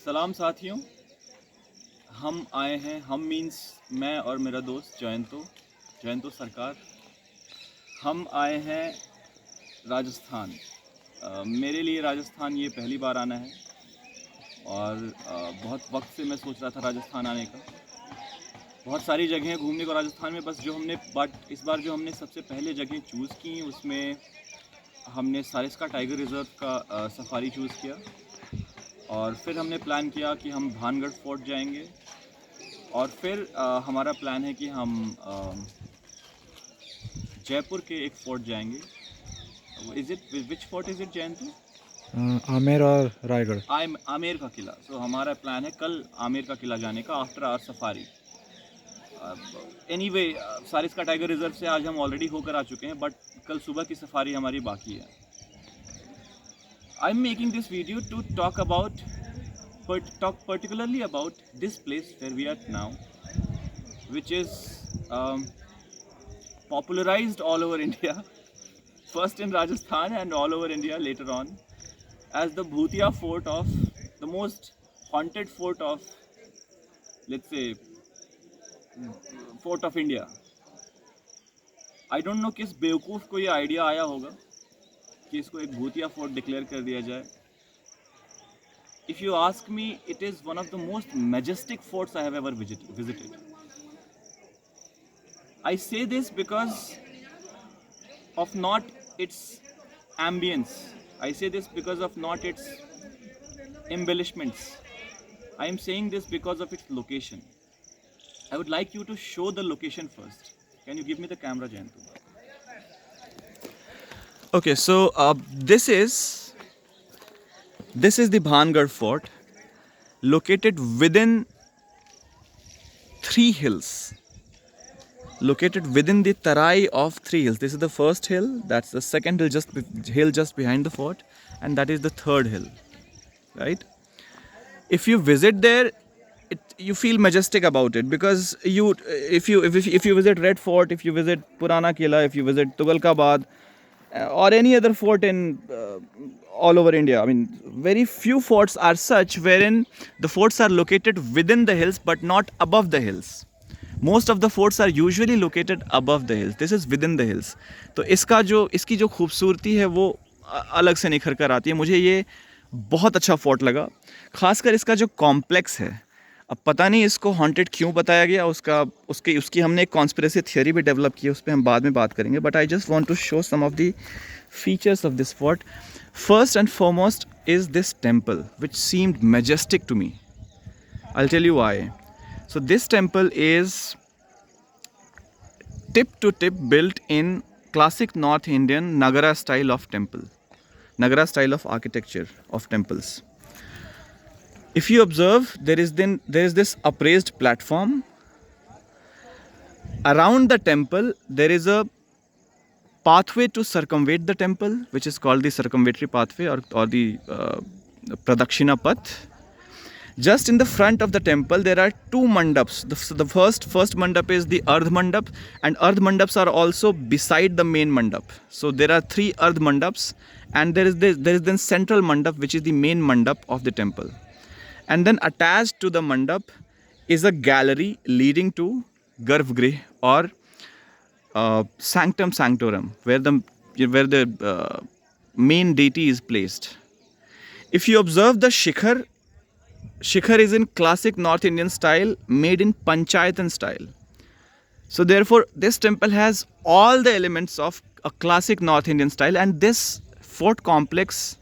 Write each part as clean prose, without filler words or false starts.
सलाम साथियों, हम आए हैं। हम मीन्स मैं और मेरा दोस्त जयंतो सरकार। हम आए हैं राजस्थान। मेरे लिए राजस्थान ये पहली बार आना है और बहुत वक्त से मैं सोच रहा था राजस्थान आने का। बहुत सारी जगहें घूमने को राजस्थान में, बट इस बार जो हमने सबसे पहले जगह चूज़ की उसमें हमने सारिस्का टाइगर रिज़र्व का सफारी चूज़ किया। और फिर हमने प्लान किया कि हम भानगढ़ फोर्ट जाएंगे। और फिर हमारा प्लान है कि हम जयपुर के एक फोर्ट जाएंगे। Is it which fort is it जयंतु? आमेर और रायगढ़। आमेर का किला। सो हमारा प्लान है कल आमेर का किला जाने का after our safari. Anyway, Sariska tiger reserve से आज हम ऑलरेडी होकर आ चुके हैं, बट कल सुबह की सफारी हमारी बाकी है। I am making this video to talk particularly about this place where we are now, which is popularized all over India, first in Rajasthan and all over India later on, as the Bhutia fort of the most haunted fort of, let's say, fort of India. I don't know किस बेवकूफ़ को ये idea आया होगा कि इसको एक भूतिया फोर्ट डिक्लेयर कर दिया जाए. If you ask me, it is one of the most majestic forts I have ever visited. I say this because of not its ambience. I say this because of not its embellishments. I am saying this because of its location. I would like you to show the location first. Can you give me the camera, Jayantu? Okay, so this is the Bhangarh fort, located within three hills. Located within the tarai of three hills. This is the first hill, that's the second hill just behind the fort, and that is the third hill, right? If you visit there, you feel majestic about it, because if you visit Red Fort, if you visit Purana Kila, if you visit Tughalkabad, or any other fort in all over India, I mean, very few forts are such wherein the forts are located within the hills but not above the hills. Most of the forts are usually located above the hills. This is within the hills. तो इसकी जो खूबसूरती है वो अलग से निखर कर आती है. मुझे ये बहुत अच्छा फोर्ट लगा, खासकर इसका जो कॉम्प्लेक्स है. अब पता नहीं इसको हॉन्टेड क्यों बताया गया, उसकी हमने एक कॉन्स्पिरेसी थियोरी भी डेवलप की है, उस पर हम बाद में बात करेंगे. But I just want to show some of the features of this fort. First and foremost is this temple which seemed majestic to me. I will tell you why. So this temple is tip to tip built in classic North Indian Nagara style of temple, Nagara style of architecture of temples. If you observe, there is this upraised platform. Around the temple there is a pathway to circumvent the temple, which is called the circumvatory pathway, or the Pradakshina Path. Just in the front of the temple there are two mandaps. The first mandap is the Ardh Mandap, and Ardh Mandaps are also beside the main mandap. So there are three Ardh Mandaps, and there is then central mandap, which is the main mandap of the temple. And then attached to the mandap is a gallery leading to Garbhagriha, or Sanctum Sanctorum, where the main deity is placed. If you observe the Shikhar is in classic North Indian style, made in Panchayatan style. So therefore, this temple has all the elements of a classic North Indian style, and this fort complex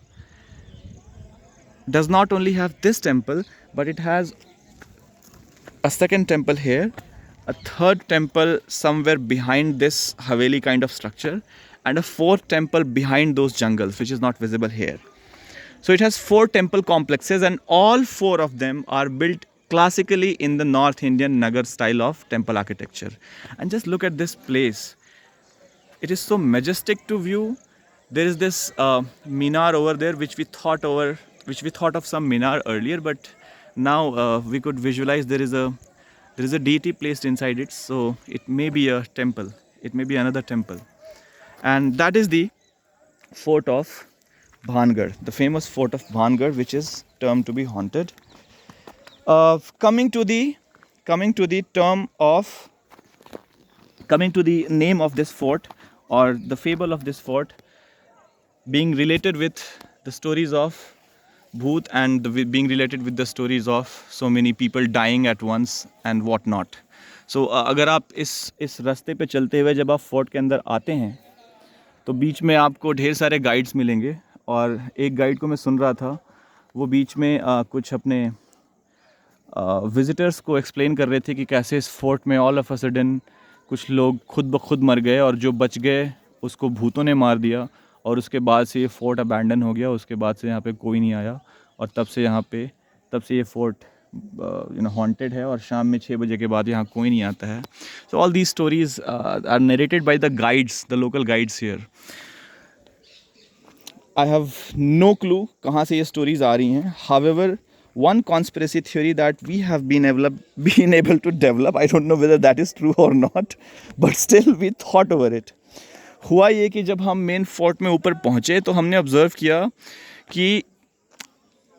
does not only have this temple, but it has a second temple here, a third temple somewhere behind this Haveli kind of structure, and a fourth temple behind those jungles, which is not visible here. So it has four temple complexes, and all four of them are built classically in the North Indian Nagar style of temple architecture. And just look at this place. It is so majestic to view. There is this minar over there, which we thought of some minar earlier, but now we could visualize there is a deity placed inside it. So it may be a temple. It may be another temple, and that is the fort of Bhangarh, the famous fort of Bhangarh, which is termed to be haunted. Coming to the term of coming to the name of this fort, or the fable of this fort, being related with the stories of Bhoot, and being related with the stories of so many people dying at once and what not. So अगर आप इस रास्ते पे चलते हुए जब आप fort के अंदर आते हैं तो बीच में आपको ढेर सारे गाइड्स मिलेंगे, और एक गाइड को मैं सुन रहा था, वो बीच में कुछ अपने विजिटर्स को एक्सप्लेन कर रहे थे कि कैसे इस फोर्ट में ऑल ऑफ अ सडन कुछ लोग खुद ब खुद मर गए, और जो बच गए उसको भूतों ने मार दिया, और उसके बाद से ये फोर्ट अबैंडन हो गया। उसके बाद से यहाँ पे कोई नहीं आया, और तब से ये फोर्ट हॉन्टेड है, और शाम में 6 बजे के बाद यहाँ कोई नहीं आता है। So all these stories are narrated by the guides, the local guides here. I have no clue कहाँ से ये स्टोरीज आ रही हैं। However, one conspiracy theory that we have been able to develop, I don't know whether that is true or not, but still we thought over it. हुआ ये कि जब हम मेन फोर्ट में ऊपर पहुँचे तो हमने ऑब्ज़र्व किया कि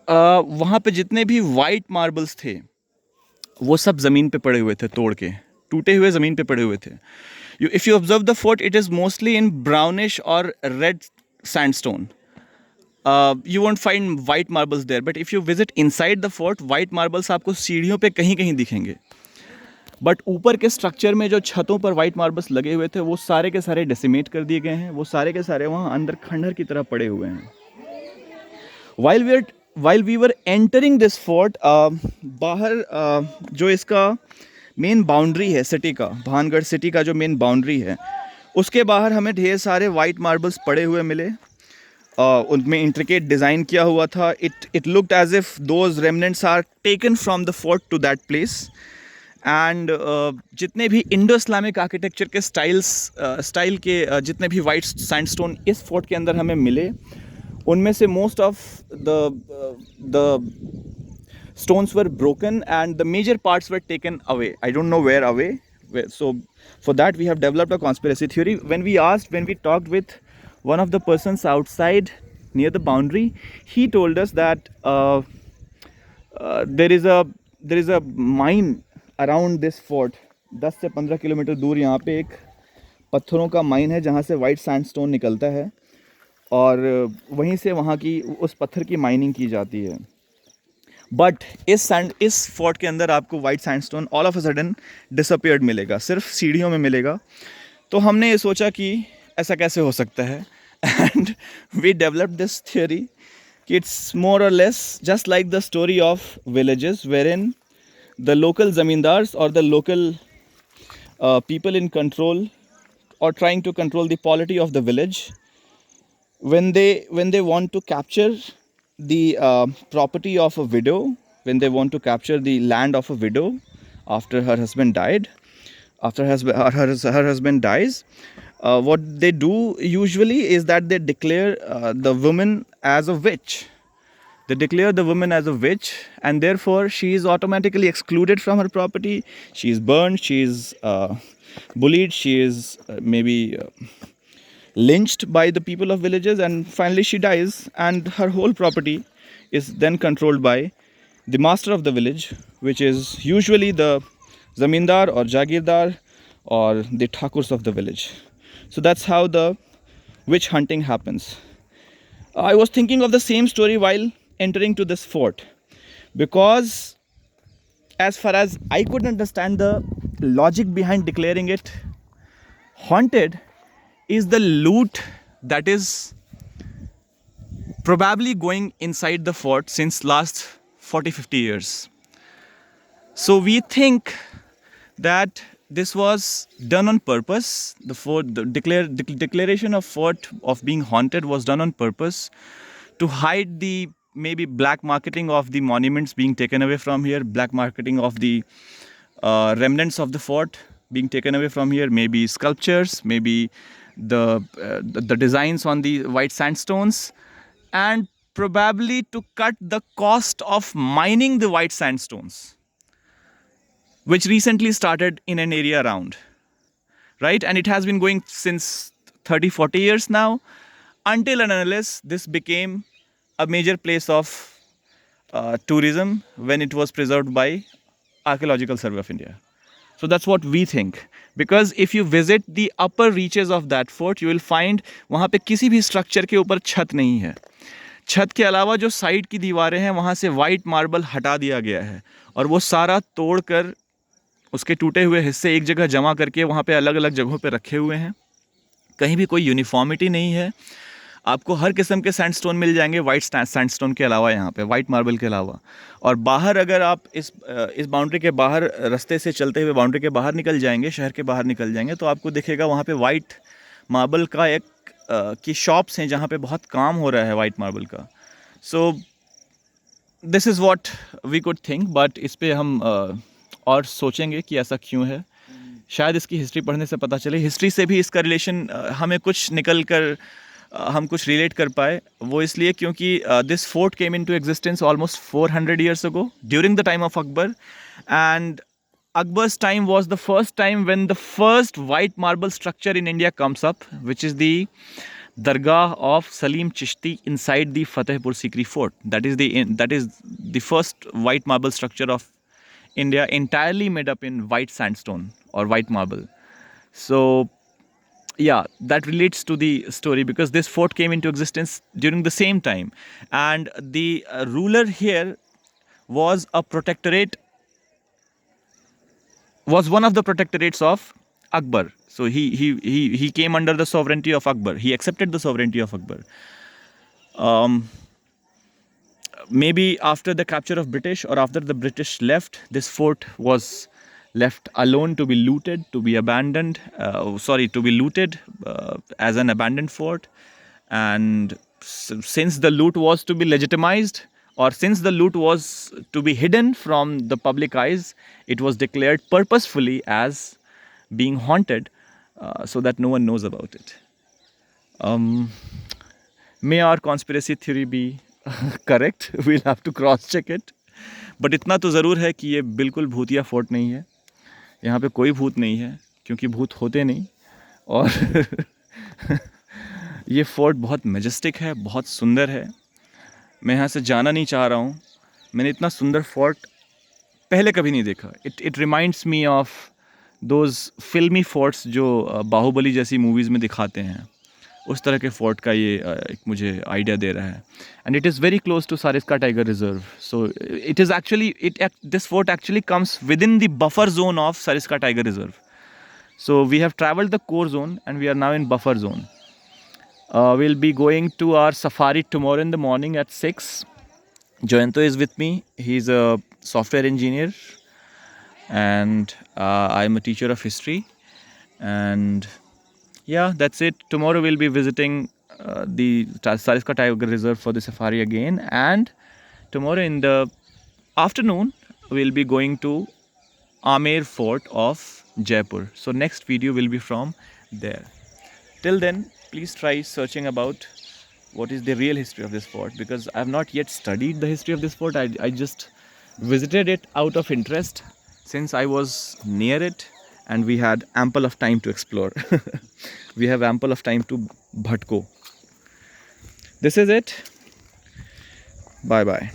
वहाँ पे जितने भी वाइट मार्बल्स थे वो सब ज़मीन पे पड़े हुए थे, तोड़ के टूटे हुए ज़मीन पे पड़े हुए थे। If you observe the fort, it is mostly in brownish और red sandstone. You won't find white marbles there, but if you visit inside the fort, white marbles आपको सीढ़ियों पे कहीं कहीं दिखेंगे, बट ऊपर के स्ट्रक्चर में जो छतों पर वाइट मार्बल्स लगे हुए थे वो सारे के सारे डेसिमेट कर दिए गए हैं, वो सारे के सारे वहाँ अंदर खंडहर की तरह पड़े हुए हैं। while we were entering this fort, बाहर जो इसका मेन बाउंड्री है सिटी का, भानगढ़ सिटी का जो मेन बाउंड्री है, उसके बाहर हमें ढेर सारे वाइट मार्बल्स पड़े हुए मिले। उनमें इंट्रिकेट डिज़ाइन किया हुआ था। It looked as if those remnants are taken from the fort to that place. And जितने भी इंडो इस्लामिक आर्किटेक्चर के स्टाइल के जितने भी वाइट सैंडस्टोन इस फोर्ट के अंदर हमें मिले, उनमें से most of the stones were broken and the major parts were taken away. I don't know where away. So for that we have developed a conspiracy theory. When we talked with one of the persons outside near the boundary, he told us that there is a mine around this fort. 10 से 15 kilometre दूर यहाँ पे एक पत्थरों का mine है जहाँ से वाइट सैंडस्टोन निकलता है, और वहीं से वहाँ की उस पत्थर की माइनिंग की जाती है। बट इस फोर्ट के अंदर आपको white sandstone all of a sudden disappeared मिलेगा, सिर्फ सीढ़ियों में मिलेगा। तो हमने ये सोचा कि ऐसा कैसे हो सकता है, and we developed this theory कि it's more or less just like the story of villages where the local zamindars or the local people in control or trying to control the polity of the village, when they want to capture the property of a widow, when they want to capture the land of a widow after her husband died, after her husband dies, what they do usually is that they declare the woman as a witch. They declare the woman as a witch, and therefore she is automatically excluded from her property. She is burned, she is bullied, she is maybe lynched by the people of villages, and finally she dies, and her whole property is then controlled by the master of the village, which is usually the zamindar or jagirdar or the thakurs of the village. So that's how the witch hunting happens. I was thinking of the same story while entering to this fort, because as far as I could understand, the logic behind declaring it haunted is the loot that is probably going inside the fort since last 40-50 years. So we think that this was done on purpose. The declaration of fort of being haunted was done on purpose to hide the maybe black marketing of the monuments being taken away from here, black marketing of the remnants of the fort being taken away from here, maybe sculptures, maybe the designs on the white sandstones, and probably to cut the cost of mining the white sandstones, which recently started in an area around, right? And it has been going since 30-40 years now, until and unless this became a major place of tourism when it was preserved by Archaeological Survey of India. So that's what we think. Because if you visit the upper reaches of that fort, you will find वहाँ पे किसी भी structure के ऊपर छत नहीं है. छत के अलावा जो साइड की दीवारें हैं वहाँ से वाइट मार्बल हटा दिया गया है और वो सारा तोड़कर उसके टूटे हुए हिस्से एक जगह जमा करके वहाँ पे अलग अलग जगहों पे रखे हुए हैं. कहीं भी कोई यूनिफॉर्मिटी नहीं है. आपको हर किस्म के सैंडस्टोन मिल जाएंगे वाइट सैंडस्टोन के अलावा, यहाँ पे वाइट मार्बल के अलावा. और बाहर अगर आप इस बाउंड्री के बाहर रास्ते से चलते हुए बाउंड्री के बाहर निकल जाएंगे, शहर के बाहर निकल जाएंगे, तो आपको दिखेगा वहाँ पे वाइट मार्बल का एक की शॉप्स हैं जहाँ पे बहुत काम हो रहा है वाइट मार्बल का. So this is what we could think. But इस पर हम और सोचेंगे कि ऐसा क्यों है. शायद इसकी हिस्ट्री पढ़ने से पता चले. हिस्ट्री से भी इसका रिलेशन हमें कुछ निकल कर हम कुछ रिलेट कर पाए. वो इसलिए क्योंकि this fort came into existence almost 400 years ago during the time of Akbar. एंड Akbar's time was the first time when the first white marble structure in India comes up, which is the Dargah of Salim Chishti inside the Fatehpur Sikri fort. That is the first white marble structure of India, entirely made up in white sandstone or white marble. So yeah, that relates to the story because this fort came into existence during the same time, and the ruler here was a protectorate, was one of the protectorates of Akbar. So he came under the sovereignty of Akbar. He accepted the sovereignty of Akbar. Maybe after the capture of British or after the British left, this fort was left alone to be looted, to be abandoned. To be looted as an abandoned fort. And since the loot was to be legitimized, or since the loot was to be hidden from the public eyes, it was declared purposefully as being haunted so that no one knows about it. May our conspiracy theory be correct? We'll have to cross check it. But इतना तो ज़रूर है कि ये बिल्कुल भूतिया fort नहीं है. यहाँ पे कोई भूत नहीं है क्योंकि भूत होते नहीं. और ये फोर्ट बहुत मेजेस्टिक है, बहुत सुंदर है. मैं यहाँ से जाना नहीं चाह रहा हूँ. मैंने इतना सुंदर फोर्ट पहले कभी नहीं देखा. It reminds me of those फिल्मी फोर्ट्स जो बाहुबली जैसी मूवीज़ में दिखाते हैं. उस तरह के फोर्ट का ये एक मुझे आइडिया दे रहा है. And it is very close to Sariska tiger reserve. So it is actually this fort actually comes within the buffer zone of Sariska tiger reserve. So we have travelled the core zone and we are now in buffer zone. We'll be going to our safari tomorrow in the morning at 6. Joyanto is with me. He's a software engineer and I'm a teacher of history. And yeah, that's it. Tomorrow we'll be visiting the Sariska Tiger Reserve for the safari again. And tomorrow in the afternoon, we'll be going to Amer Fort of Jaipur. So next video will be from there. Till then, please try searching about what is the real history of this fort, because I have not yet studied the history of this fort. I just visited it out of interest since I was near it and we had ample of time to explore. We have ample of time to bhatko. This is it. Bye bye.